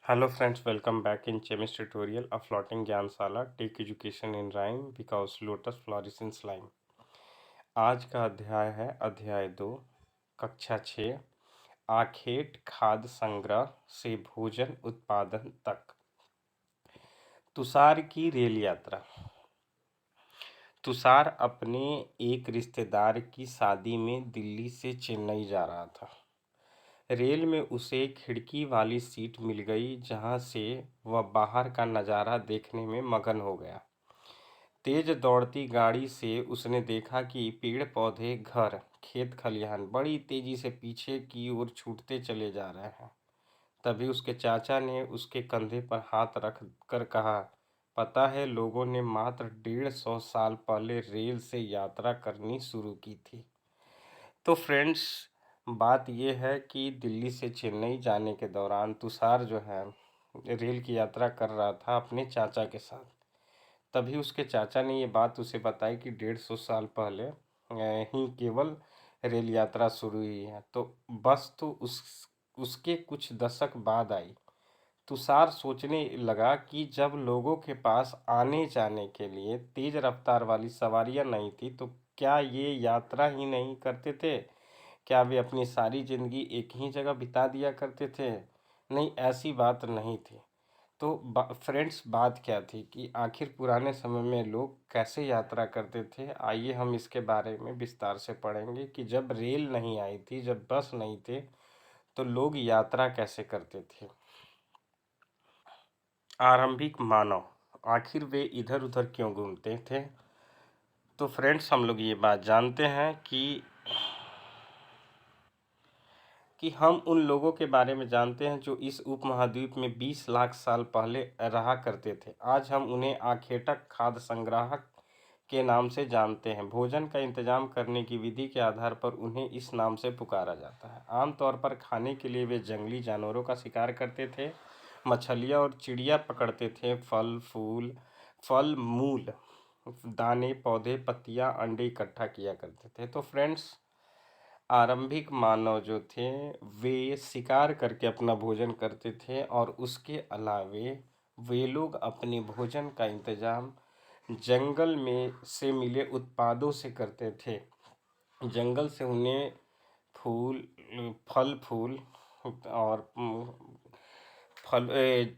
Hello friends, welcome back in chemistry tutorial of floating Gyansala. Take education in rhyme because lotus flourishes in slime. आज का अध्याय है अध्याय 2 कक्षा 6 आखेट खाद्य संग्रह से भोजन उत्पादन तक। तुषार की रेल यात्रा। तुषार अपने एक रिश्तेदार की शादी में दिल्ली से चेन्नई जा रहा था। रेल में उसे खिड़की वाली सीट मिल गई जहां से वह बाहर का नज़ारा देखने में मगन हो गया। तेज दौड़ती गाड़ी से उसने देखा कि पेड़ पौधे घर खेत खलिहान बड़ी तेजी से पीछे की ओर छूटते चले जा रहे हैं। तभी उसके चाचा ने उसके कंधे पर हाथ रख कर कहा, पता है लोगों ने मात्र 150 साल पहले रेल से यात्रा करनी शुरू की थी। तो फ्रेंड्स, बात यह है कि दिल्ली से चेन्नई जाने के दौरान तुषार जो है रेल की यात्रा कर रहा था अपने चाचा के साथ। तभी उसके चाचा ने ये बात उसे बताई कि 150 साल पहले ही केवल रेल यात्रा शुरू हुई है। तो बस तो उसके कुछ दशक बाद आई। तुषार सोचने लगा कि जब लोगों के पास आने जाने के लिए तेज रफ्तार वाली सवारियां नहीं थी तो क्या ये यात्रा ही नहीं करते थे? क्या वे अपनी सारी जिंदगी एक ही जगह बिता दिया करते थे? नहीं, ऐसी बात नहीं थी। तो फ्रेंड्स, बात क्या थी कि आखिर पुराने समय में लोग कैसे यात्रा करते थे। आइए हम इसके बारे में विस्तार से पढ़ेंगे कि जब रेल नहीं आई थी, जब बस नहीं थे, तो लोग यात्रा कैसे करते थे। आरंभिक मानव, आखिर वे इधर उधर क्यों घूमते थे? तो फ्रेंड्स, हम लोग ये बात जानते हैं कि हम उन लोगों के बारे में जानते हैं जो इस उपमहाद्वीप में 20 लाख साल पहले रहा करते थे। आज हम उन्हें आखेटक खाद्य संग्राहक के नाम से जानते हैं। भोजन का इंतजाम करने की विधि के आधार पर उन्हें इस नाम से पुकारा जाता है। आमतौर पर खाने के लिए वे जंगली जानवरों का शिकार करते थे, मछलियाँ और चिड़िया पकड़ते थे, फल मूल दाने पौधे पत्तियाँ अंडे इकट्ठा किया करते थे। तो फ्रेंड्स, आरंभिक मानव जो थे वे शिकार करके अपना भोजन करते थे और उसके अलावे वे लोग अपने भोजन का इंतजाम जंगल में से मिले उत्पादों से करते थे। जंगल से उन्हें फूल फल फूल और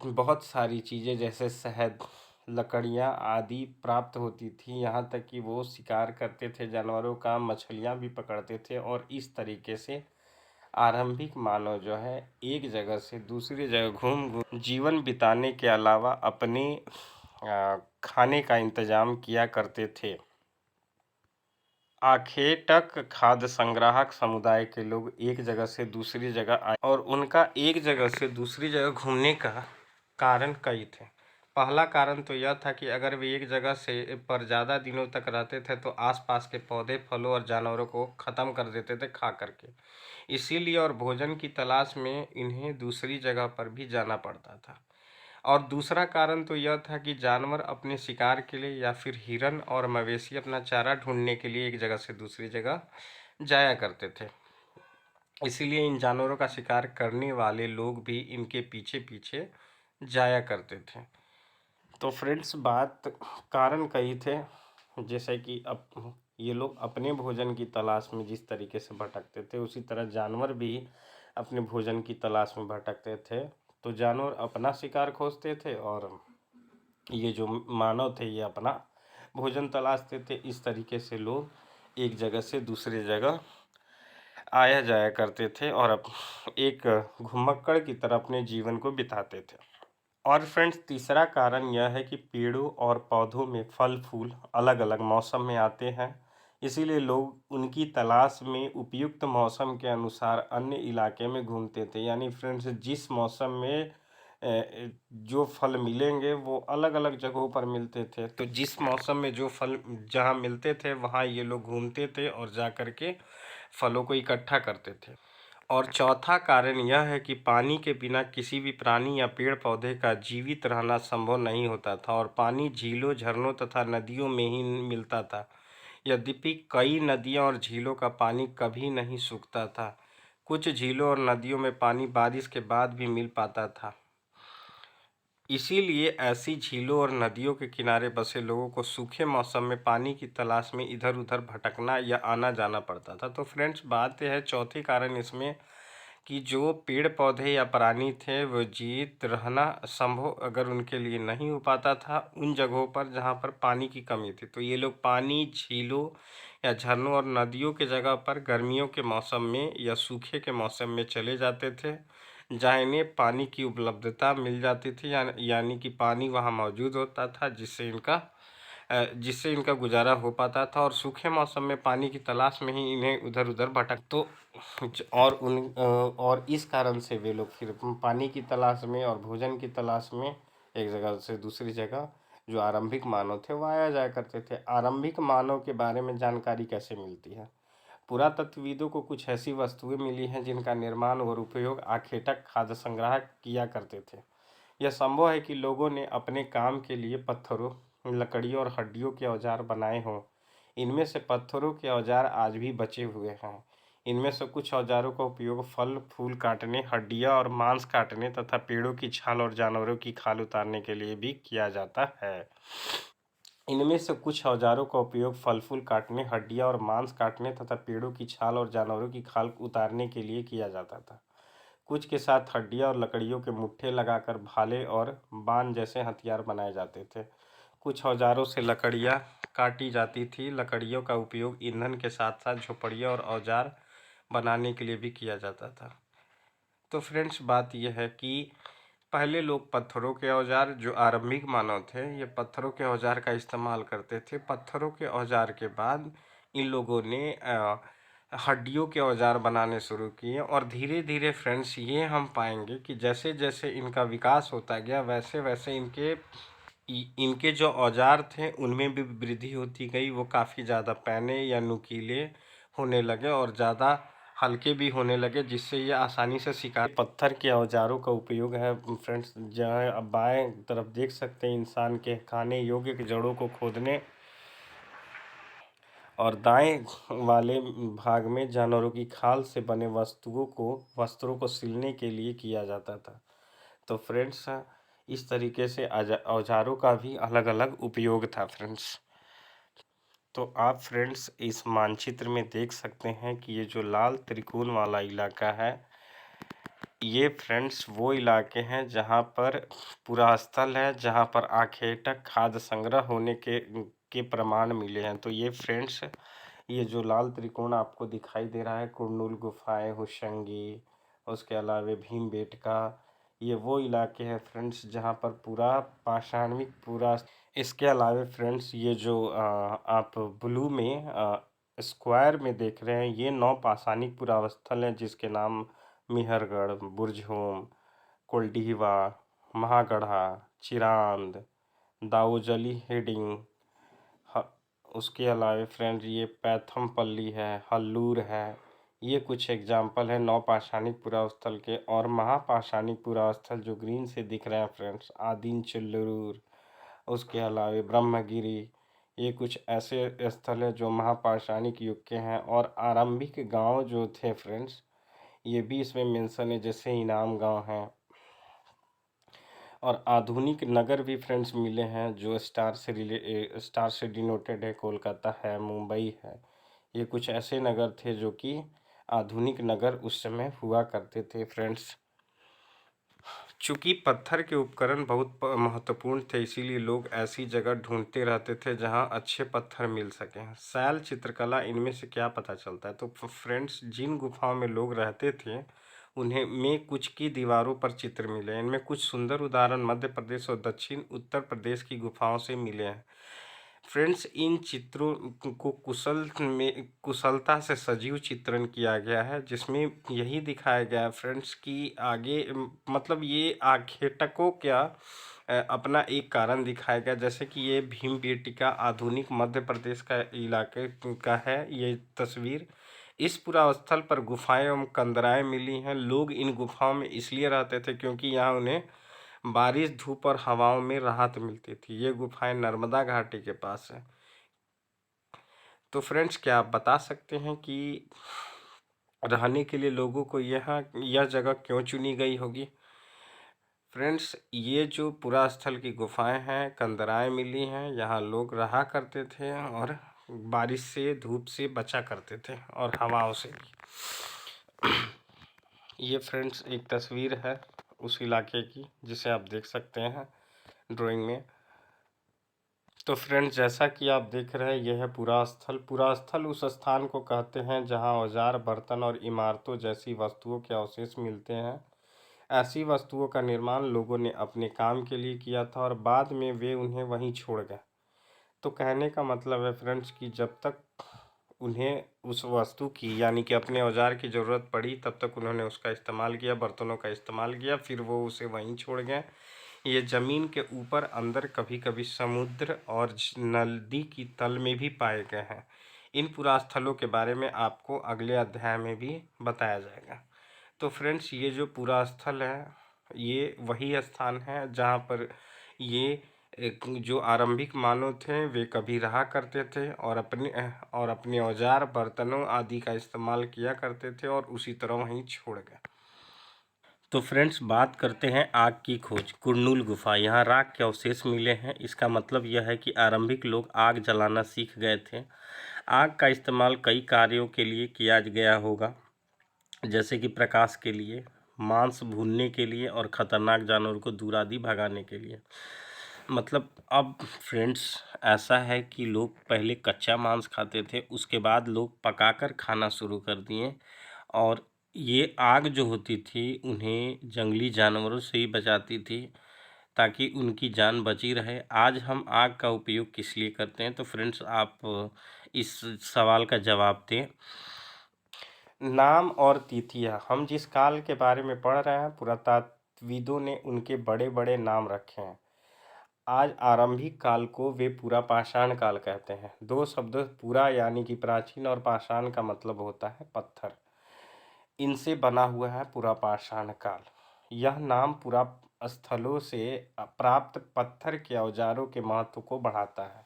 बहुत सारी चीज़ें जैसे शहद, लकड़ियाँ आदि प्राप्त होती थी। यहाँ तक कि वो शिकार करते थे जानवरों का, मछलियाँ भी पकड़ते थे और इस तरीके से आरंभिक मानव जो है एक जगह से दूसरी जगह घूम घूम जीवन बिताने के अलावा अपने खाने का इंतजाम किया करते थे। आखेटक खाद्य संग्राहक समुदाय के लोग एक जगह से दूसरी जगह आए और उनका एक जगह से दूसरी जगह घूमने का कारण कई थे। पहला कारण तो यह था कि अगर वे एक जगह से पर ज़्यादा दिनों तक रहते थे तो आसपास के पौधे, फलों और जानवरों को ख़त्म कर देते थे खा करके। इसीलिए और भोजन की तलाश में इन्हें दूसरी जगह पर भी जाना पड़ता था। और दूसरा कारण तो यह था कि जानवर अपने शिकार के लिए या फिर हिरन और मवेशी अपना चारा ढूंढने के लिए एक जगह से दूसरी जगह जाया करते थे। इसीलिए इन जानवरों का शिकार करने वाले लोग भी इनके पीछे पीछे जाया करते थे। तो फ्रेंड्स, बात कारण कई थे, जैसे कि अब ये लोग अपने भोजन की तलाश में जिस तरीके से भटकते थे उसी तरह जानवर भी अपने भोजन की तलाश में भटकते थे। तो जानवर अपना शिकार खोजते थे और ये जो मानव थे ये अपना भोजन तलाशते थे। इस तरीके से लोग एक जगह से दूसरी जगह आया जाया करते थे और एक घुमक्कड़ की तरह अपने जीवन को बिताते थे। और फ्रेंड्स, तीसरा कारण यह है कि पेड़ों और पौधों में फल फूल अलग अलग मौसम में आते हैं। इसीलिए लोग उनकी तलाश में उपयुक्त मौसम के अनुसार अन्य इलाके में घूमते थे। यानी फ्रेंड्स, जिस मौसम में जो फल मिलेंगे वो अलग अलग जगहों पर मिलते थे। तो जिस मौसम में जो फल जहाँ मिलते थे वहाँ ये लोग घूमते थे और जा कर के फलों को इकट्ठा करते थे। और चौथा कारण यह है कि पानी के बिना किसी भी प्राणी या पेड़ पौधे का जीवित रहना संभव नहीं होता था और पानी झीलों, झरनों तथा नदियों में ही मिलता था। यद्यपि कई नदियों और झीलों का पानी कभी नहीं सूखता था। कुछ झीलों और नदियों में पानी बारिश के बाद भी मिल पाता था। इसीलिए ऐसी झीलों और नदियों के किनारे बसे लोगों को सूखे मौसम में पानी की तलाश में इधर-उधर भटकना या आना-जाना पड़ता था। तो फ्रेंड्स, बात यह है, चौथी कारण इसमें कि जो पेड़-पौधे या प्राणी थे वो जीवित रहना संभव अगर उनके लिए नहीं हो पाता था उन जगहों पर जहाँ पर पानी की कमी थी, तो ये लोग पानी, झीलों या झरनों और नदियों के जगह पर गर्मियों के मौसम में या सूखे के मौसम में चले जाते थे, जहाँ इन्हें पानी की उपलब्धता मिल जाती थी, यानी कि पानी वहाँ मौजूद होता था, जिससे इनका गुजारा हो पाता था। और सूखे मौसम में पानी की तलाश में ही इन्हें उधर-उधर भटक तो और इस कारण से वे लोग फिर पानी की तलाश में और भोजन की तलाश में एक जगह से दूसरी जगह, जो आरंभिक मानव थे, वो आया जाया करते थे। आरंभिक मानव के बारे में जानकारी कैसे मिलती है? पुरातत्वविदों को कुछ ऐसी वस्तुएं मिली हैं जिनका निर्माण और उपयोग आखेटक खाद्य संग्राहक किया करते थे। यह संभव है कि लोगों ने अपने काम के लिए पत्थरों, लकड़ियों और हड्डियों के औजार बनाए हों। इनमें से पत्थरों के औजार आज भी बचे हुए हैं। इनमें से कुछ औजारों का उपयोग फल फूल काटने, हड्डियां और मांस काटने तथा पेड़ों की छाल और जानवरों की खाल उतारने के लिए भी किया जाता है। इनमें से कुछ औजारों का उपयोग फल फूल काटने, हड्डियां और मांस काटने तथा पेड़ों की छाल और जानवरों की खाल उतारने के लिए किया जाता था। कुछ के साथ हड्डियां और लकड़ियों के मुट्ठे लगाकर भाले और बाण जैसे हथियार बनाए जाते थे। कुछ औजारों से लकड़ियां काटी जाती थी। लकड़ियों का उपयोग ईंधन के साथ साथ झोपड़ियां और औजार बनाने के लिए भी किया जाता था। तो फ्रेंड्स, बात यह है कि पहले लोग पत्थरों के औजार, जो आरंभिक मानव थे, ये पत्थरों के औजार का इस्तेमाल करते थे। पत्थरों के औजार के बाद इन लोगों ने हड्डियों के औजार बनाने शुरू किए और धीरे धीरे फ्रेंड्स, ये हम पाएंगे कि जैसे जैसे इनका विकास होता गया वैसे वैसे इनके जो औजार थे उनमें भी वृद्धि होती गई। वो काफ़ी ज़्यादा पैने या नुकीले होने लगे और ज़्यादा हल्के भी होने लगे, जिससे ये आसानी से शिकार। पत्थर के औजारों का उपयोग है फ्रेंड्स, जहाँ अब बाएं तरफ देख सकते हैं, इंसान के खाने योग्य जड़ों को खोदने और दाएं वाले भाग में जानवरों की खाल से बने वस्त्रों को सिलने के लिए किया जाता था। तो फ्रेंड्स, इस तरीके से औजारों का भी अलग अलग उपयोग था फ्रेंड्स। तो आप फ्रेंड्स इस मानचित्र में देख सकते हैं कि ये जो लाल त्रिकोण वाला इलाका है, ये फ्रेंड्स वो इलाके हैं जहाँ पर पूरा स्थल है, जहाँ पर आखेटक खाद्य संग्रह होने के प्रमाण मिले हैं। तो ये फ्रेंड्स, ये जो लाल त्रिकोण आपको दिखाई दे रहा है, कुरनूल गुफाएं, हुशंगी, उसके अलावा भीमबेटका, ये वो इलाके हैं फ्रेंड्स जहाँ पर पूरा पाषाणिक पूरा। इसके अलावा फ्रेंड्स, ये जो आप ब्लू में स्क्वायर में देख रहे हैं, ये 9 पाषाणिक पुरास्थल हैं, जिसके नाम मिहरगढ़, बुरझोम, कोल्डीवा, महागढ़ा, चिरांद, दाऊजली हेडिंग, उसके अलावा फ्रेंड्स ये पैथमपल्ली है, हल्लूर है। ये कुछ एग्जाम्पल है 9 पाषाणिक पुरास्थल के। और महापाषाणिक पुरास्थल जो ग्रीन से दिख रहे हैं फ्रेंड्स, आदिन चिल्लूर, उसके अलावा ब्रह्मगिरी, ये कुछ ऐसे स्थल है जो महापाषाणिक युग के हैं। और आरंभिक गांव जो थे फ्रेंड्स, ये भी इसमें मेंशन है, जैसे इनाम गांव है। और आधुनिक नगर भी फ्रेंड्स मिले हैं जो स्टार से डिनोटेड है। कोलकाता है, मुंबई है। ये कुछ ऐसे नगर थे जो कि आधुनिक नगर उस समय हुआ करते थे फ्रेंड्स। चूंकि पत्थर के उपकरण बहुत महत्वपूर्ण थे, इसीलिए लोग ऐसी जगह ढूंढते रहते थे जहां अच्छे पत्थर मिल सकें। शैल चित्रकला, इनमें से क्या पता चलता है? तो फ्रेंड्स, जिन गुफाओं में लोग रहते थे उन्हें में कुछ की दीवारों पर चित्र मिले। इनमें कुछ सुंदर उदाहरण मध्य प्रदेश और दक्षिण उत्तर प्रदेश की गुफाओं से मिले हैं फ्रेंड्स। इन चित्रों को कुशलता से सजीव चित्रण किया गया है, जिसमें यही दिखाया गया है फ्रेंड्स कि आगे मतलब ये आखेटकों क्या अपना एक कारण दिखाया गया, जैसे कि ये भीमबेटका आधुनिक मध्य प्रदेश का इलाके का है ये तस्वीर। इस पुरास्थल पर गुफाएं एवं कंदराएं मिली हैं। लोग इन गुफाओं में इसलिए रहते थे क्योंकि यहाँ उन्हें बारिश, धूप और हवाओं में राहत मिलती थी। ये गुफाएं नर्मदा घाटी के पास है। तो फ्रेंड्स, क्या आप बता सकते हैं कि रहने के लिए लोगों को यह जगह क्यों चुनी गई होगी? फ्रेंड्स, ये जो पुरास्थल की गुफाएं हैं, कंदराएं मिली हैं, यहाँ लोग रहा करते थे और बारिश से, धूप से बचा करते थे और हवाओं से भी। ये फ्रेंड्स एक तस्वीर है उस इलाके की, जिसे आप देख सकते हैं ड्राइंग में। तो फ्रेंड्स, जैसा कि आप देख रहे हैं, यह है पुरास्थल। पुरास्थल उस स्थान को कहते हैं जहां औजार, बर्तन और इमारतों जैसी वस्तुओं के अवशेष मिलते हैं। ऐसी वस्तुओं का निर्माण लोगों ने अपने काम के लिए किया था और बाद में वे उन्हें वहीं छोड़ गए। तो कहने का मतलब है फ्रेंड्स कि जब तक उन्हें उस वस्तु की, यानी कि अपने औजार की ज़रूरत पड़ी, तब तक उन्होंने उसका इस्तेमाल किया, बर्तनों का इस्तेमाल किया, फिर वो उसे वहीं छोड़ गए। ये ज़मीन के ऊपर, अंदर, कभी कभी समुद्र और नदी की तल में भी पाए गए हैं। इन पुरास्थलों के बारे में आपको अगले अध्याय में भी बताया जाएगा। तो फ्रेंड्स, ये जो पुरास्थल है, ये वही स्थान है जहाँ पर ये जो आरंभिक मानव थे वे कभी रहा करते थे और अपने औजार, बर्तनों आदि का इस्तेमाल किया करते थे और उसी तरह वहीं छोड़ गए। तो फ्रेंड्स, बात करते हैं आग की खोज। कुरनूल गुफा, यहाँ राख के अवशेष मिले हैं। इसका मतलब यह है कि आरंभिक लोग आग जलाना सीख गए थे। आग का इस्तेमाल कई कार्यों के लिए किया गया होगा, जैसे कि प्रकाश के लिए, मांस भूनने के लिए और ख़तरनाक जानवरों को दूर आदि भगाने के लिए। मतलब अब फ्रेंड्स, ऐसा है कि लोग पहले कच्चा मांस खाते थे, उसके बाद लोग पकाकर खाना शुरू कर दिए और ये आग जो होती थी उन्हें जंगली जानवरों से ही बचाती थी ताकि उनकी जान बची रहे। आज हम आग का उपयोग किस लिए करते हैं? तो फ्रेंड्स, आप इस सवाल का जवाब दें। नाम और तिथियाँ, हम जिस काल के बारे में पढ़ रहे हैं, पुरातत्वविदों ने उनके बड़े बड़े नाम रखे हैं। आज आरंभिक काल को वे पूरा पाषाण काल कहते हैं। दो शब्द पूरा यानी कि प्राचीन और पाषाण का मतलब होता है पत्थर। इनसे बना हुआ है पूरा पाषाण काल। यह नाम पूरा स्थलों से प्राप्त पत्थर के औजारों के महत्व को बढ़ाता है।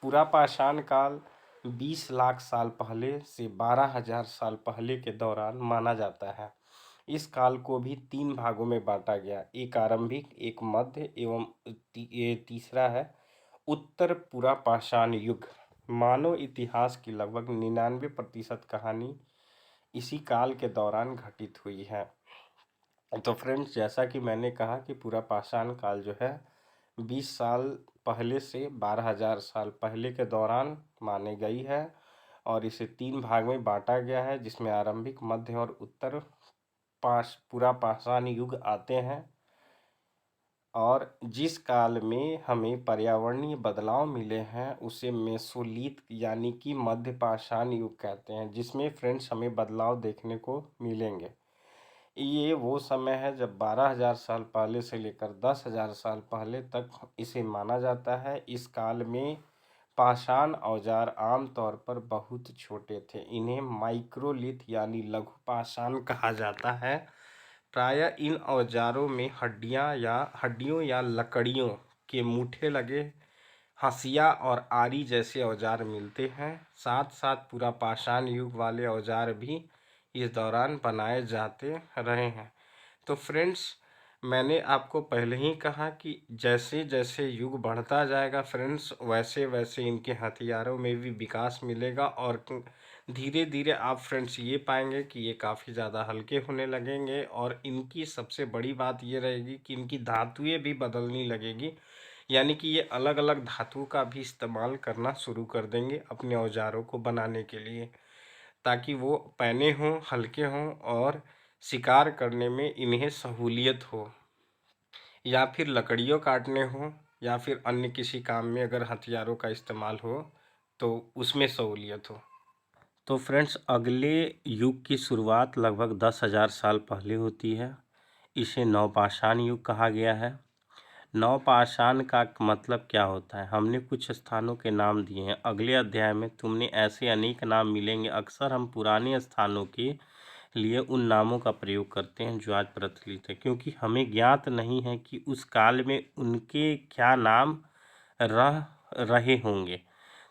पूरा पाषाण काल 20 लाख साल पहले से 12,000 साल पहले के दौरान माना जाता है। इस काल को भी 3 भागों में बांटा गया, एक आरंभिक, एक मध्य एवं तीसरा है उत्तर पूरा पाषाण युग। मानव इतिहास की लगभग 99% कहानी इसी काल के दौरान घटित हुई है। तो फ्रेंड्स, जैसा कि मैंने कहा कि पूरा पाषाण काल जो है 20 साल पहले से 12,000 साल पहले के दौरान मानी गई है और इसे 3 भाग में बांटा गया है, जिसमें आरंभिक, मध्य और उत्तर पूरा पाषाण युग आते हैं। और जिस काल में हमें पर्यावरणीय बदलाव मिले हैं उसे मेसोलिथ यानी कि मध्य पाषाण युग कहते हैं, जिसमें फ्रेंड्स हमें बदलाव देखने को मिलेंगे। ये वो समय है जब 12,000 साल पहले से लेकर 10,000 साल पहले तक इसे माना जाता है। इस काल में पाषाण औजार आमतौर पर बहुत छोटे थे। इन्हें माइक्रोलिथ यानी लघु पाषाण कहा जाता है। प्रायः इन औजारों में हड्डियों या लकड़ियों के मूठे लगे हंसिया और आरी जैसे औजार मिलते हैं। साथ साथ पूरा पाषाण युग वाले औजार भी इस दौरान बनाए जाते रहे हैं। तो फ्रेंड्स, मैंने आपको पहले ही कहा कि जैसे जैसे युग बढ़ता जाएगा फ्रेंड्स, वैसे वैसे इनके हथियारों में भी विकास मिलेगा और धीरे धीरे आप फ्रेंड्स ये पाएंगे कि ये काफ़ी ज़्यादा हल्के होने लगेंगे। और इनकी सबसे बड़ी बात ये रहेगी कि इनकी धातुएं भी बदलने लगेगी, यानी कि ये अलग अलग धातुओं का भी इस्तेमाल करना शुरू कर देंगे अपने औजारों को बनाने के लिए, ताकि वो पैने हों, हल्के हों और शिकार करने में इन्हें सहूलियत हो, या फिर लकड़ियों काटने हों, या फिर अन्य किसी काम में अगर हथियारों का इस्तेमाल हो तो उसमें सहूलियत हो। तो फ्रेंड्स, अगले युग की शुरुआत लगभग 10,000 साल पहले होती है। इसे नवपाषाण युग कहा गया है। नवपाषाण का मतलब क्या होता है? हमने कुछ स्थानों के नाम दिए हैं। अगले अध्याय में तुमने ऐसे अनेक नाम मिलेंगे। अक्सर हम पुराने स्थानों के लिए उन नामों का प्रयोग करते हैं जो आज प्रचलित है, क्योंकि हमें ज्ञात नहीं है कि उस काल में उनके क्या नाम रह रहे होंगे।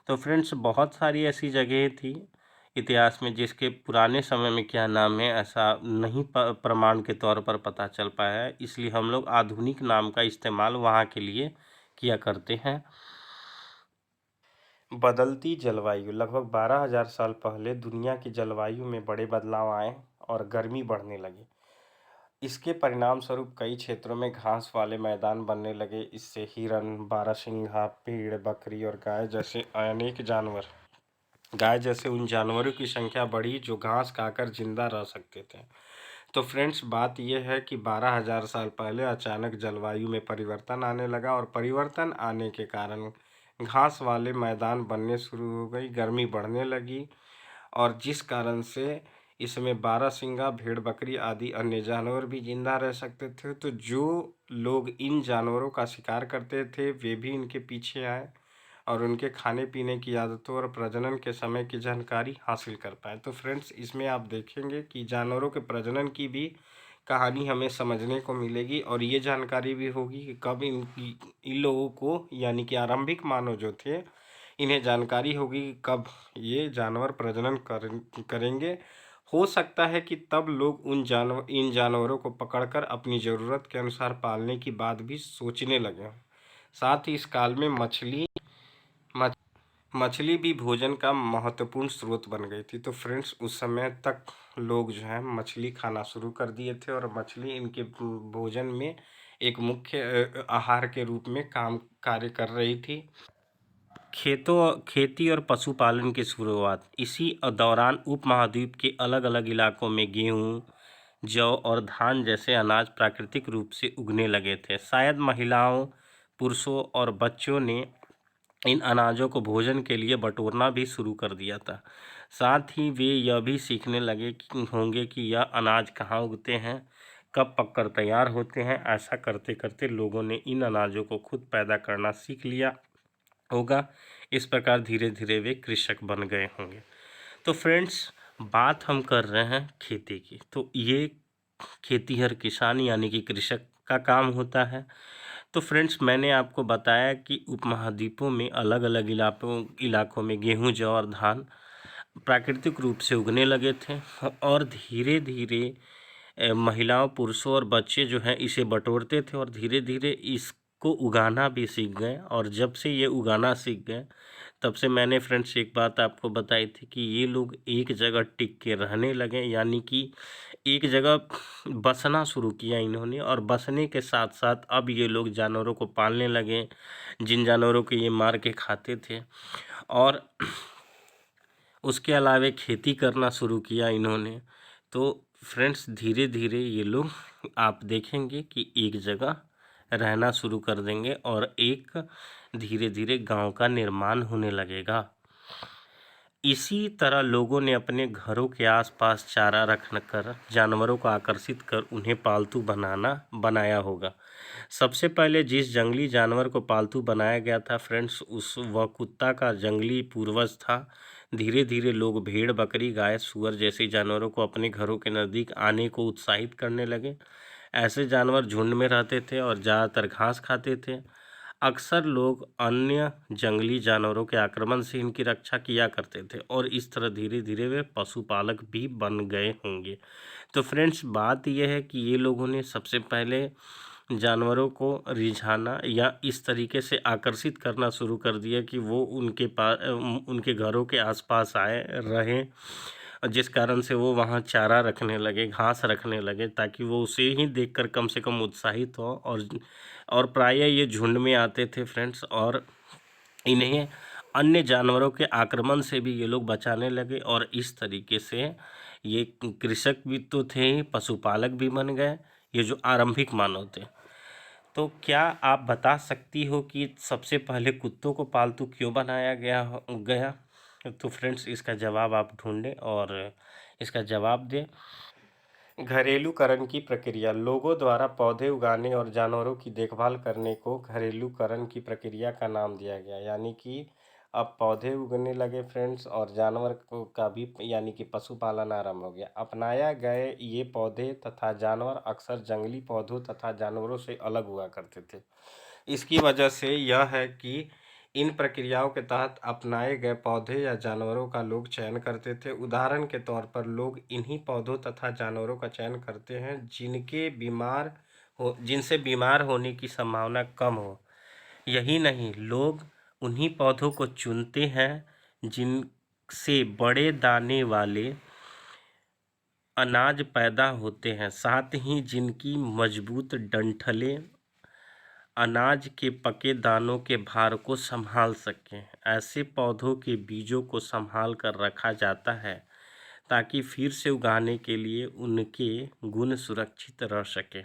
तो फ्रेंड्स, बहुत सारी ऐसी जगह थी इतिहास में, जिसके पुराने समय में क्या नाम है ऐसा नहीं प्रमाण के तौर पर पता चल पाया है, इसलिए हम लोग आधुनिक नाम का इस्तेमाल वहाँ के लिए किया करते हैं। बदलती जलवायु। लगभग 12,000 साल पहले दुनिया की जलवायु में बड़े बदलाव आए और गर्मी बढ़ने लगी। इसके परिणाम स्वरूप कई क्षेत्रों में घास वाले मैदान बनने लगे। इससे हिरन, बारहसिंघा, भेड़, बकरी और गाय जैसे उन जानवरों की संख्या बढ़ी जो घास खाकर जिंदा रह सकते थे। तो फ्रेंड्स, बात यह है कि 12,000 साल पहले अचानक जलवायु में परिवर्तन आने लगा और परिवर्तन आने के कारण घास वाले मैदान बनने शुरू हो गई, गर्मी बढ़ने लगी और जिस कारण से इसमें बारहसिंगा, भेड़, बकरी आदि अन्य जानवर भी जिंदा रह सकते थे। तो जो लोग इन जानवरों का शिकार करते थे वे भी इनके पीछे आए और उनके खाने पीने की आदतों और प्रजनन के समय की जानकारी हासिल कर पाए। तो फ्रेंड्स, इसमें आप देखेंगे कि जानवरों के प्रजनन की भी कहानी हमें समझने को मिलेगी और ये जानकारी भी होगी कि कब इन लोगों को, यानी कि आरंभिक मानव जो थे, इन्हें जानकारी होगी कि कब ये जानवर प्रजनन करेंगे। हो सकता है कि तब लोग इन जानवरों को पकड़कर अपनी ज़रूरत के अनुसार पालने की बात भी सोचने लगे हों। साथ ही इस काल में मछली भी भोजन का महत्वपूर्ण स्रोत बन गई थी। तो फ्रेंड्स, उस समय तक लोग जो है मछली खाना शुरू कर दिए थे और मछली इनके भोजन में एक मुख्य आहार के रूप में कार्य कर रही थी। खेती और पशुपालन की शुरुआत। इसी दौरान उपमहाद्वीप के अलग अलग इलाकों में गेहूँ, जौ और धान जैसे अनाज प्राकृतिक रूप से उगने लगे थे। शायद महिलाओं, पुरुषों और बच्चों ने इन अनाजों को भोजन के लिए बटोरना भी शुरू कर दिया था। साथ ही वे यह भी सीखने लगे होंगे कि यह अनाज कहाँ उगते हैं, कब पककर तैयार होते हैं। ऐसा करते करते लोगों ने इन अनाजों को खुद पैदा करना सीख लिया होगा। इस प्रकार धीरे धीरे वे कृषक बन गए होंगे। तो फ्रेंड्स, बात हम कर रहे हैं खेती की। तो ये खेतीहर किसान यानी कि कृषक का काम होता है। तो फ्रेंड्स, मैंने आपको बताया कि उपमहाद्वीपों में अलग अलग इलाकों में गेहूं, जौ और धान प्राकृतिक रूप से उगने लगे थे और धीरे धीरे महिलाओं, पुरुषों और बच्चे जो हैं इसे बटोरते थे और धीरे धीरे इसको उगाना भी सीख गए। और जब से ये उगाना सीख गए तब से मैंने फ्रेंड्स एक बात आपको बताई थी कि ये लोग एक जगह टिक के रहने लगे, यानी कि एक जगह बसना शुरू किया इन्होंने। और बसने के साथ साथ अब ये लोग जानवरों को पालने लगे, जिन जानवरों को ये मार के खाते थे। और उसके अलावे खेती करना शुरू किया इन्होंने। तो फ्रेंड्स, धीरे धीरे ये लोग, आप देखेंगे कि एक जगह रहना शुरू कर देंगे और एक धीरे धीरे गांव का निर्माण होने लगेगा। इसी तरह लोगों ने अपने घरों के आसपास चारा रखकर जानवरों को आकर्षित कर उन्हें पालतू बनाया होगा। सबसे पहले जिस जंगली जानवर को पालतू बनाया गया था फ्रेंड्स, वह कुत्ता का जंगली पूर्वज था। धीरे धीरे लोग भेड़, बकरी, गाय, सूअर जैसे जानवरों को अपने घरों के नज़दीक आने को उत्साहित करने लगे। ऐसे जानवर झुंड में रहते थे और ज़्यादातर घास खाते थे। अक्सर लोग अन्य जंगली जानवरों के आक्रमण से इनकी रक्षा किया करते थे और इस तरह धीरे धीरे वे पशुपालक भी बन गए होंगे। तो फ्रेंड्स, बात यह है कि ये लोगों ने सबसे पहले जानवरों को रिझाना या इस तरीके से आकर्षित करना शुरू कर दिया कि वो उनके घरों के आसपास आए रहें, जिस कारण से वो वहाँ चारा रखने लगे, घास रखने लगे, ताकि वो उसे ही देखकर कम से कम उत्साहित हो। और प्रायः ये झुंड में आते थे फ्रेंड्स और इन्हें अन्य जानवरों के आक्रमण से भी ये लोग बचाने लगे। और इस तरीके से ये कृषक भी तो थे ही, पशुपालक भी बन गए, ये जो आरंभिक मानव थे। तो क्या आप बता सकती हो कि सबसे पहले कुत्तों को पालतू क्यों बनाया गया? तो फ्रेंड्स, इसका जवाब आप ढूंढें और इसका जवाब दें। घरेलूकरण की प्रक्रिया। लोगों द्वारा पौधे उगाने और जानवरों की देखभाल करने को घरेलूकरण की प्रक्रिया का नाम दिया गया। यानी कि अब पौधे उगने लगे फ्रेंड्स और जानवर का भी, यानी कि पशुपालन आरंभ हो गया। अपनाया गए ये पौधे तथा जानवर अक्सर जंगली पौधों तथा जानवरों से अलग हुआ करते थे। इसकी वजह से यह है कि इन प्रक्रियाओं के तहत अपनाए गए पौधे या जानवरों का लोग चयन करते थे। उदाहरण के तौर पर लोग इन्हीं पौधों तथा जानवरों का चयन करते हैं जिनसे बीमार होने की संभावना कम हो। यही नहीं, लोग उन्हीं पौधों को चुनते हैं जिनसे बड़े दाने वाले अनाज पैदा होते हैं, साथ ही जिनकी मजबूत डंठलें अनाज के पके दानों के भार को संभाल सकें। ऐसे पौधों के बीजों को संभाल कर रखा जाता है ताकि फिर से उगाने के लिए उनके गुण सुरक्षित रह सके।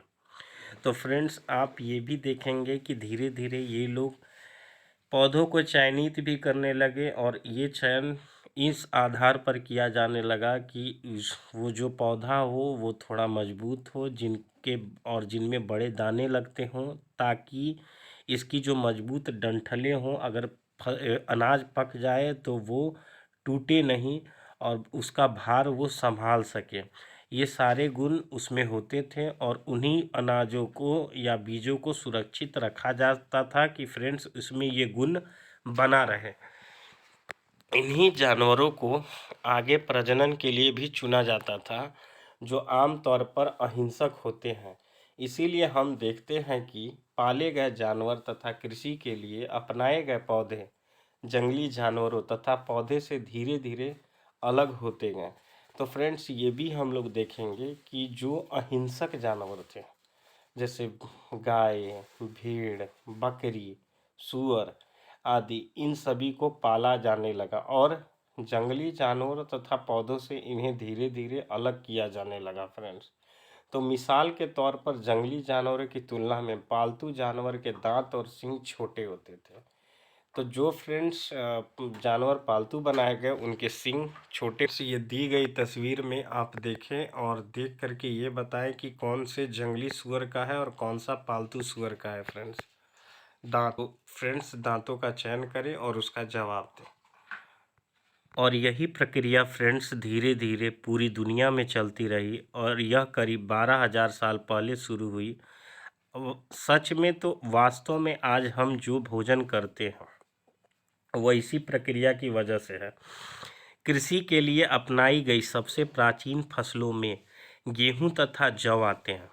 तो फ्रेंड्स, आप ये भी देखेंगे कि धीरे धीरे ये लोग पौधों को चयनित भी करने लगे और ये चयन इस आधार पर किया जाने लगा कि वो जो पौधा हो वो थोड़ा मजबूत हो, जिनमें बड़े दाने लगते हों, ताकि इसकी जो मजबूत डंठलें हों, अगर अनाज पक जाए तो वो टूटे नहीं और उसका भार वो संभाल सके। ये सारे गुण उसमें होते थे और उन्हीं अनाजों को या बीजों को सुरक्षित रखा जाता था कि फ्रेंड्स उसमें ये गुण बना रहे। इन्हीं जानवरों को आगे प्रजनन के लिए भी चुना जाता था, जो आमतौर पर अहिंसक होते हैं। इसीलिए हम देखते हैं कि पाले गए जानवर तथा कृषि के लिए अपनाए गए पौधे जंगली जानवरों तथा पौधे से धीरे धीरे अलग होते गए। तो फ्रेंड्स, ये भी हम लोग देखेंगे कि जो अहिंसक जानवर थे, जैसे गाय, भेड़, बकरी, सूअर आदि, इन सभी को पाला जाने लगा और जंगली जानवरों तथा पौधों से इन्हें धीरे धीरे अलग किया जाने लगा फ्रेंड्स। तो मिसाल के तौर पर जंगली जानवरों की तुलना में पालतू जानवर के दांत और सींग छोटे होते थे। तो जो फ्रेंड्स जानवर पालतू बनाए गए उनके सींग छोटे से, ये दी गई तस्वीर में आप देखें और देख करके ये बताएं कि कौन से जंगली सूअर का है और कौन सा पालतू सूअर का है फ्रेंड्स। दांतों का चयन करें और उसका जवाब दें। और यही प्रक्रिया फ्रेंड्स धीरे धीरे पूरी दुनिया में चलती रही और यह करीब 12,000 साल पहले शुरू हुई। सच में तो वास्तव में आज हम जो भोजन करते हैं वह इसी प्रक्रिया की वजह से है। कृषि के लिए अपनाई गई सबसे प्राचीन फसलों में गेहूं तथा जौ आते हैं।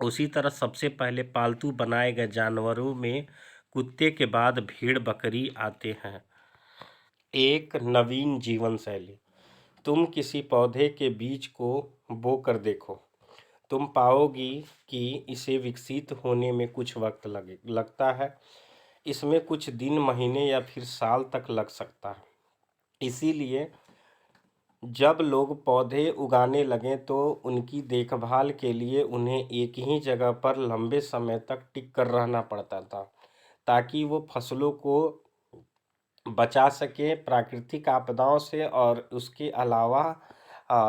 उसी तरह सबसे पहले पालतू बनाए गए जानवरों में कुत्ते के बाद भेड़ बकरी आते हैं। एक नवीन जीवन शैली। तुम किसी पौधे के बीज को बो कर देखो, तुम पाओगी कि इसे विकसित होने में कुछ वक्त लगता है। इसमें कुछ दिन, महीने या फिर साल तक लग सकता है। इसीलिए जब लोग पौधे उगाने लगें तो उनकी देखभाल के लिए उन्हें एक ही जगह पर लंबे समय तक टिक कर रहना पड़ता था, ताकि वो फसलों को बचा सके प्राकृतिक आपदाओं से और उसके अलावा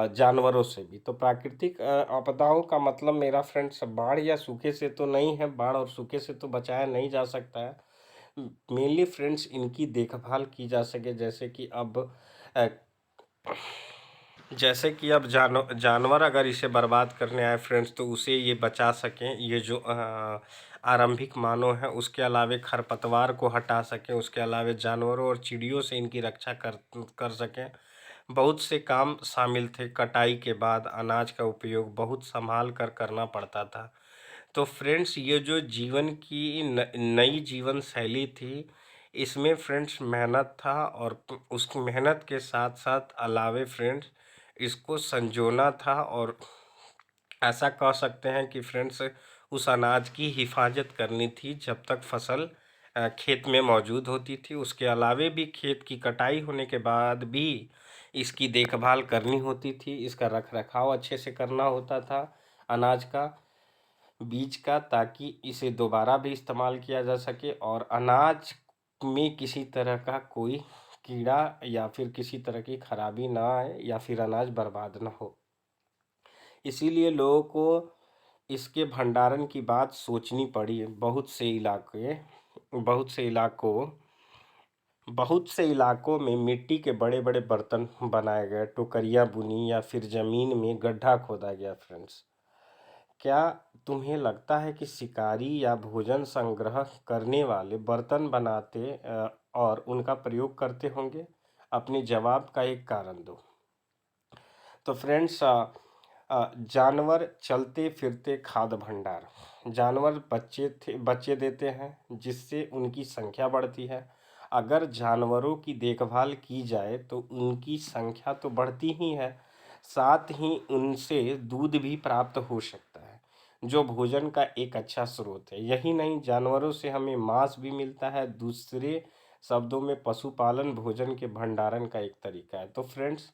जानवरों से भी। तो प्राकृतिक आपदाओं का मतलब मेरा फ्रेंड्स बाढ़ या सूखे से तो नहीं है, बाढ़ और सूखे से तो बचाया नहीं जा सकता है। मेनली फ्रेंड्स इनकी देखभाल की जा सके, अ, जैसे कि अब जानवर अगर इसे बर्बाद करने आए फ्रेंड्स तो उसे ये बचा सकें, ये जो आरंभिक मानव है उसके अलावे खरपतवार को हटा सकें, उसके अलावे जानवरों और चिड़ियों से इनकी रक्षा कर सकें। बहुत से काम शामिल थे। कटाई के बाद अनाज का उपयोग बहुत संभाल कर करना पड़ता था। तो फ्रेंड्स ये जो जीवन की नई जीवन शैली थी, इसमें फ्रेंड्स मेहनत था और उस मेहनत के साथ साथ अलावे फ्रेंड्स इसको संजोना था और ऐसा कह सकते हैं कि फ्रेंड्स उस अनाज की हिफाजत करनी थी जब तक फसल खेत में मौजूद होती थी। उसके अलावे भी खेत की कटाई होने के बाद भी इसकी देखभाल करनी होती थी, इसका रख रखाव अच्छे से करना होता था अनाज का, बीज का, ताकि इसे दोबारा भी इस्तेमाल किया जा सके और अनाज में किसी तरह का कोई कीड़ा या फिर किसी तरह की खराबी ना आए या फिर अनाज बर्बाद ना हो। इसीलिए लोगों को इसके भंडारण की बात सोचनी पड़ी। बहुत से इलाकों में मिट्टी के बड़े बड़े बर्तन बनाए गए, टोकरियाँ बुनी या फिर ज़मीन में गड्ढा खोदा गया फ्रेंड्स, क्या तुम्हें लगता है कि शिकारी या भोजन संग्रह करने वाले बर्तन बनाते और उनका प्रयोग करते होंगे? अपने जवाब का एक कारण दो। तो फ्रेंड्स, जानवर चलते फिरते खाद्य भंडार। जानवर बच्चे देते हैं, जिससे उनकी संख्या बढ़ती है। अगर जानवरों की देखभाल की जाए तो उनकी संख्या तो बढ़ती ही है, साथ ही उनसे दूध भी प्राप्त हो सकता है, जो भोजन का एक अच्छा स्रोत है। यही नहीं, जानवरों से हमें मांस भी मिलता है। दूसरे शब्दों में पशुपालन भोजन के भंडारण का एक तरीका है। तो फ्रेंड्स,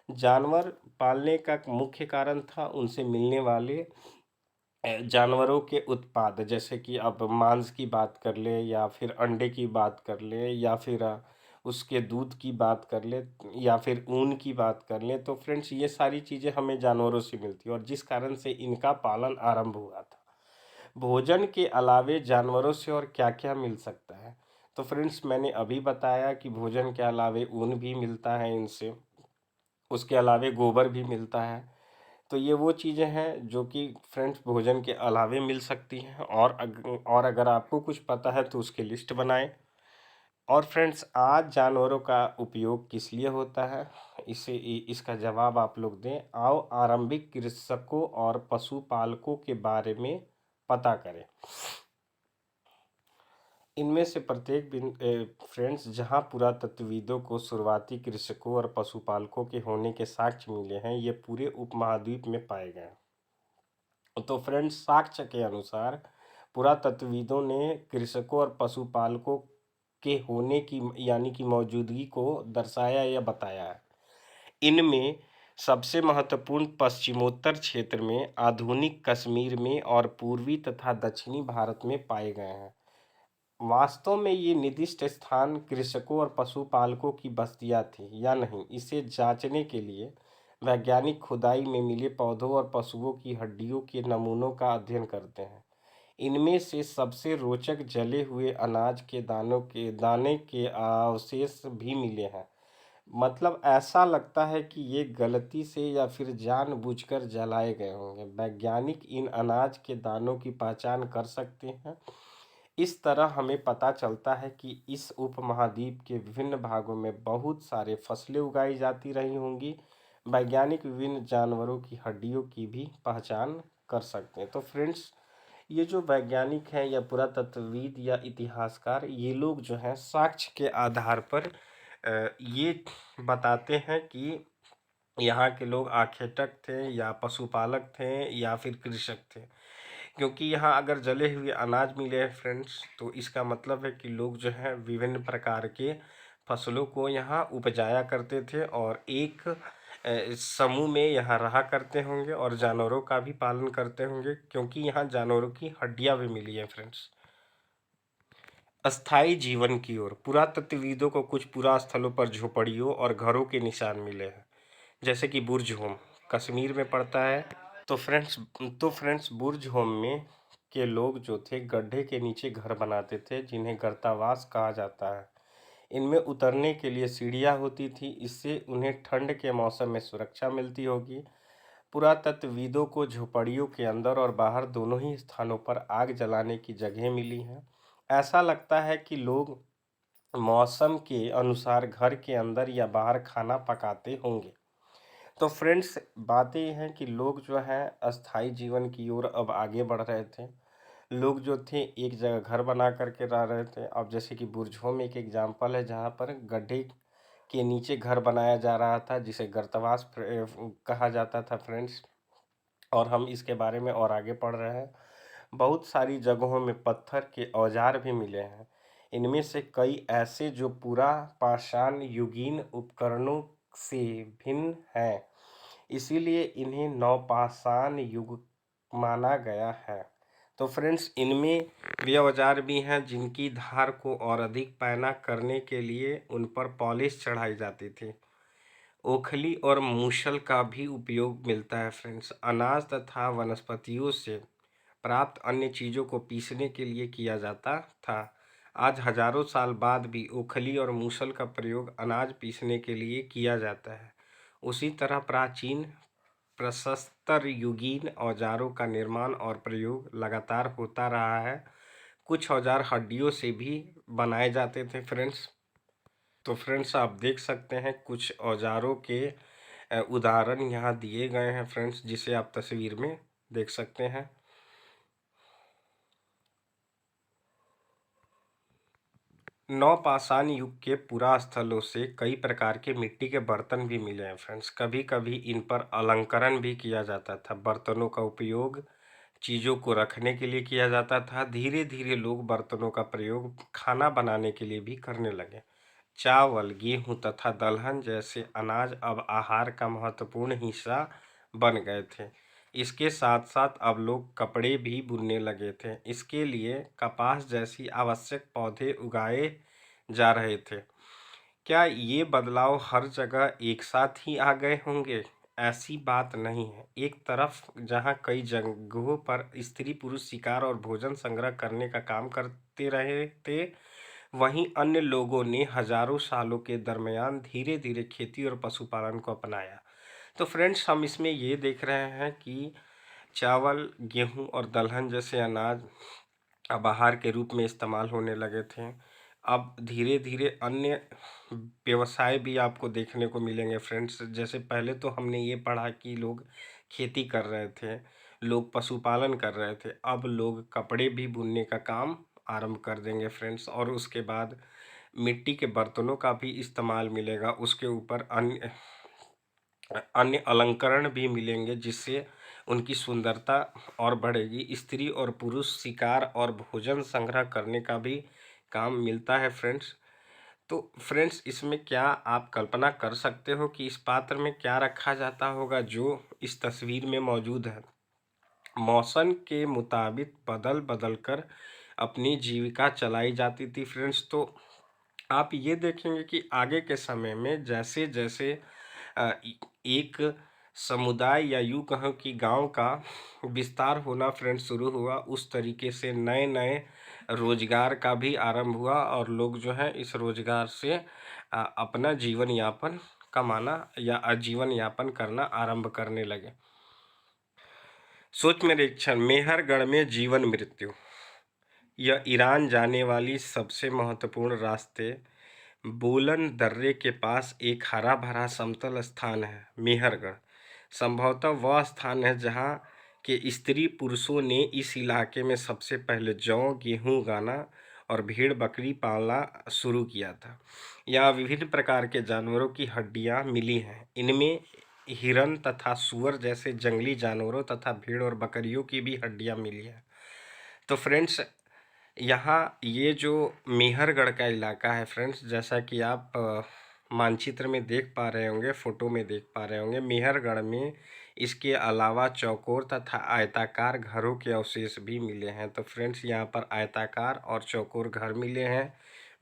जानवर पालने का मुख्य कारण था उनसे मिलने वाले जानवरों के उत्पाद, जैसे कि अब मांस की बात कर ले, या फिर अंडे की बात कर ले, या फिर उसके दूध की बात कर ले, या फिर ऊन की बात कर ले। तो फ्रेंड्स, ये सारी चीज़ें हमें जानवरों से मिलती हैं, और जिस कारण से इनका पालन आरंभ हुआ था। भोजन के अलावे जानवरों से और क्या क्या मिल सकता है? तो फ्रेंड्स, मैंने अभी बताया कि भोजन के अलावे ऊन भी मिलता है इनसे, उसके अलावे गोबर भी मिलता है। तो ये वो चीज़ें हैं जो कि फ्रेंड्स भोजन के अलावे मिल सकती हैं, और अगर आपको कुछ पता है तो उसकी लिस्ट बनाएं। और फ्रेंड्स, आज जानवरों का उपयोग किस लिए होता है, इसका जवाब आप लोग दें। आओ आरंभिक कृषकों और पशुपालकों के बारे में पता करें। इनमें से प्रत्येक फ्रेंड्स, जहां पुरातत्वविदों को शुरुआती कृषकों और पशुपालकों के होने के साक्ष्य मिले हैं, ये पूरे उपमहाद्वीप में पाए गए। तो फ्रेंड्स, साक्ष्य के अनुसार पुरातत्वविदों ने कृषकों और पशुपालकों के होने की, यानी कि मौजूदगी को दर्शाया या बताया है। इनमें सबसे महत्वपूर्ण पश्चिमोत्तर क्षेत्र में, आधुनिक कश्मीर में और पूर्वी तथा दक्षिणी भारत में पाए गए हैं। वास्तव में ये निर्दिष्ट स्थान कृषकों और पशुपालकों की बस्तियां थी या नहीं, इसे जांचने के लिए वैज्ञानिक खुदाई में मिले पौधों और पशुओं की हड्डियों के नमूनों का अध्ययन करते हैं। इनमें से सबसे रोचक जले हुए अनाज के दाने के अवशेष भी मिले हैं। मतलब ऐसा लगता है कि ये गलती से या फिर जानबूझकर जलाए गए होंगे। वैज्ञानिक इन अनाज के दानों की पहचान कर सकते हैं। इस तरह हमें पता चलता है कि इस उपमहाद्वीप के विभिन्न भागों में बहुत सारे फसलें उगाई जाती रही होंगी। वैज्ञानिक विभिन्न जानवरों की हड्डियों की भी पहचान कर सकते हैं। तो फ्रेंड्स, ये जो वैज्ञानिक हैं या पुरातत्वविद या इतिहासकार, ये लोग जो हैं साक्ष्य के आधार पर ये बताते हैं कि यहाँ के लोग आखेटक थे या पशुपालक थे या फिर कृषक थे। क्योंकि यहाँ अगर जले हुए अनाज मिले हैं फ्रेंड्स, तो इसका मतलब है कि लोग जो है विभिन्न प्रकार के फसलों को यहाँ उपजाया करते थे, और एक समूह में यहाँ रहा करते होंगे, और जानवरों का भी पालन करते होंगे, क्योंकि यहाँ जानवरों की हड्डियाँ भी मिली हैं फ्रेंड्स। अस्थाई जीवन की ओर, पुरातत्वविदों को कुछ पुरास्थलों पर झोपड़ियों और घरों के निशान मिले हैं, जैसे कि बुर्ज होम, कश्मीर में पड़ता है। तो फ्रेंड्स बुर्ज होम में के लोग जो थे, गड्ढे के नीचे घर बनाते थे, जिन्हें गर्तावास कहा जाता है। इनमें उतरने के लिए सीढ़ियाँ होती थी, इससे उन्हें ठंड के मौसम में सुरक्षा मिलती होगी। पुरातत्वविदों को झोपड़ियों के अंदर और बाहर दोनों ही स्थानों पर आग जलाने की जगह मिली हैं। ऐसा लगता है कि लोग मौसम के अनुसार घर के अंदर या बाहर खाना पकाते होंगे। तो फ्रेंड्स, बातें ये हैं कि लोग जो हैं अस्थाई जीवन की ओर अब आगे बढ़ रहे थे। लोग जो थे एक जगह घर बना करके रह रहे थे। अब जैसे कि बुर्जों में एक एग्जाम्पल है, जहाँ पर गड्ढे के नीचे घर बनाया जा रहा था, जिसे गर्तवास कहा जाता था फ्रेंड्स। और हम इसके बारे में और आगे पढ़ रहे हैं। बहुत सारी जगहों में पत्थर के औजार भी मिले हैं। इनमें से कई ऐसे जो पूरा पाषाण युगीन उपकरणों से भिन्न हैं, इसीलिए इन्हें नवपाषाण युग माना गया है। तो फ्रेंड्स, इनमें वे औजार भी हैं जिनकी धार को और अधिक पैना करने के लिए उन पर पॉलिश चढ़ाई जाती थी। ओखली और मूसल का भी उपयोग मिलता है फ्रेंड्स। अनाज तथा वनस्पतियों से प्राप्त अन्य चीज़ों को पीसने के लिए किया जाता था। आज हजारों साल बाद भी ओखली और मूसल का प्रयोग अनाज पीसने के लिए किया जाता है। उसी तरह प्राचीन प्रशस्तर युगीन औजारों का निर्माण और प्रयोग लगातार होता रहा है। कुछ औजार हड्डियों से भी बनाए जाते थे फ्रेंड्स। तो फ्रेंड्स आप देख सकते हैं कुछ औजारों के उदाहरण यहाँ दिए गए हैं फ्रेंड्स, जिसे आप तस्वीर में देख सकते हैं। नवपाषाण युग के पुरास्थलों से कई प्रकार के मिट्टी के बर्तन भी मिले हैं फ्रेंड्स। कभी कभी इन पर अलंकरण भी किया जाता था। बर्तनों का उपयोग चीज़ों को रखने के लिए किया जाता था। धीरे धीरे लोग बर्तनों का प्रयोग खाना बनाने के लिए भी करने लगे। चावल, गेहूं तथा दलहन जैसे अनाज अब आहार का महत्वपूर्ण हिस्सा बन गए थे। इसके साथ साथ अब लोग कपड़े भी बुनने लगे थे। इसके लिए कपास जैसी आवश्यक पौधे उगाए जा रहे थे। क्या ये बदलाव हर जगह एक साथ ही आ गए होंगे? ऐसी बात नहीं है। एक तरफ जहाँ कई जगहों पर स्त्री पुरुष शिकार और भोजन संग्रह करने का काम करते रहे थे, वहीं अन्य लोगों ने हजारों सालों के दरमियान धीरे धीरे खेती और पशुपालन को अपनाया। तो फ्रेंड्स हम इसमें ये देख रहे हैं कि चावल, गेहूं और दलहन जैसे अनाज अब आहार के रूप में इस्तेमाल होने लगे थे। अब धीरे धीरे अन्य व्यवसाय भी आपको देखने को मिलेंगे फ्रेंड्स। जैसे पहले तो हमने ये पढ़ा कि लोग खेती कर रहे थे, लोग पशुपालन कर रहे थे। अब लोग कपड़े भी बुनने का काम आरंभ कर देंगे फ्रेंड्स। और उसके बाद मिट्टी के बर्तनों का भी इस्तेमाल मिलेगा। उसके ऊपर अन्य अन्य अलंकरण भी मिलेंगे, जिससे उनकी सुंदरता और बढ़ेगी। स्त्री और पुरुष शिकार और भोजन संग्रह करने का भी काम मिलता है फ्रेंड्स। तो फ्रेंड्स इसमें क्या आप कल्पना कर सकते हो कि इस पात्र में क्या रखा जाता होगा जो इस तस्वीर में मौजूद है? मौसम के मुताबिक बदल बदल कर अपनी जीविका चलाई जाती थी फ्रेंड्स। तो आप ये देखेंगे कि आगे के समय में जैसे जैसे एक समुदाय या यूँ कहो कि गांव का विस्तार होना फ्रेंड्स शुरू हुआ, उस तरीके से नए नए रोजगार का भी आरंभ हुआ और लोग जो है इस रोजगार से अपना जीवन यापन कमाना या आजीवन यापन करना आरंभ करने लगे। सोच निरीक्षण, मेहरगढ़ में जीवन मृत्यु। यह ईरान जाने वाली सबसे महत्वपूर्ण रास्ते बोलन दर्रे के पास एक हरा भरा समतल स्थान है। मेहरगढ़ संभवतः वह स्थान है जहाँ के स्त्री पुरुषों ने इस इलाके में सबसे पहले जौ, गेहूं उगाना और भेड़ बकरी पालना शुरू किया था। यहाँ विभिन्न प्रकार के जानवरों की हड्डियाँ मिली हैं। इनमें हिरन तथा सूअर जैसे जंगली जानवरों तथा भेड़ और बकरियों की भी हड्डियाँ मिली हैं। तो फ्रेंड्स यहाँ ये जो मेहरगढ़ का इलाका है फ्रेंड्स, जैसा कि आप मानचित्र में देख पा रहे होंगे, फोटो में देख पा रहे होंगे, मेहरगढ़ में इसके अलावा चौकोर तथा आयताकार घरों के अवशेष भी मिले हैं। तो फ्रेंड्स यहाँ पर आयताकार और चौकोर घर मिले हैं।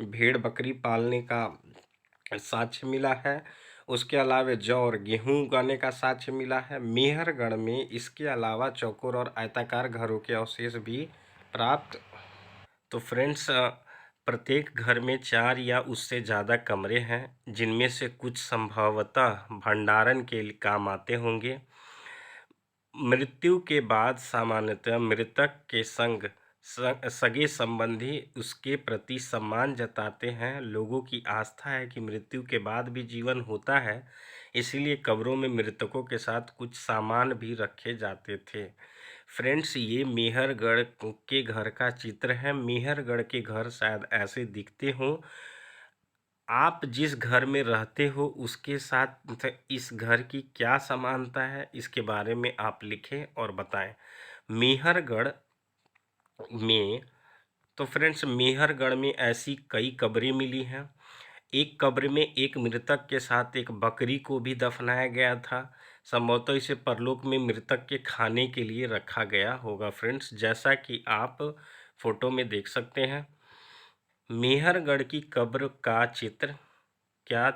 भेड़ बकरी पालने का साक्ष्य मिला है। उसके अलावा जौ और गेहूं उगाने का साक्ष्य मिला है। मेहरगढ़ में इसके अलावा चौकोर और आयताकार घरों के अवशेष भी प्राप्त। तो फ्रेंड्स प्रत्येक घर में 4 या उससे ज़्यादा कमरे हैं, जिनमें से कुछ संभवतः भंडारण के लिए काम आते होंगे। मृत्यु के बाद सामान्यतः मृतक के सगे संबंधी उसके प्रति सम्मान जताते हैं। लोगों की आस्था है कि मृत्यु के बाद भी जीवन होता है, इसलिए कब्रों में मृतकों के साथ कुछ सामान भी रखे जाते थे। फ्रेंड्स ये मेहरगढ़ के घर का चित्र है। मेहरगढ़ के घर शायद ऐसे दिखते हों। आप जिस घर में रहते हो उसके साथ इस घर की क्या समानता है, इसके बारे में आप लिखें और बताएं। मेहरगढ़ में तो फ्रेंड्स मेहरगढ़ में ऐसी कई कब्रें मिली हैं। एक कब्र में एक मृतक के साथ एक बकरी को भी दफनाया गया था। संभवतः इसे परलोक में मृतक के खाने के लिए रखा गया होगा फ्रेंड्स, जैसा कि आप फोटो में देख सकते हैं। मेहरगढ़ की कब्र का चित्र, क्या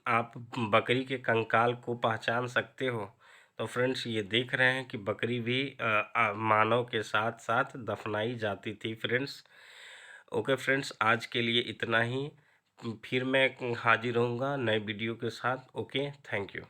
आप बकरी के कंकाल को पहचान सकते हो? तो फ्रेंड्स ये देख रहे हैं कि बकरी भी मानव के साथ साथ दफनाई जाती थी फ्रेंड्स। ओके फ्रेंड्स आज के लिए इतना ही। फिर मैं हाजिर होऊंगा नए वीडियो के साथ। Okay, thank you.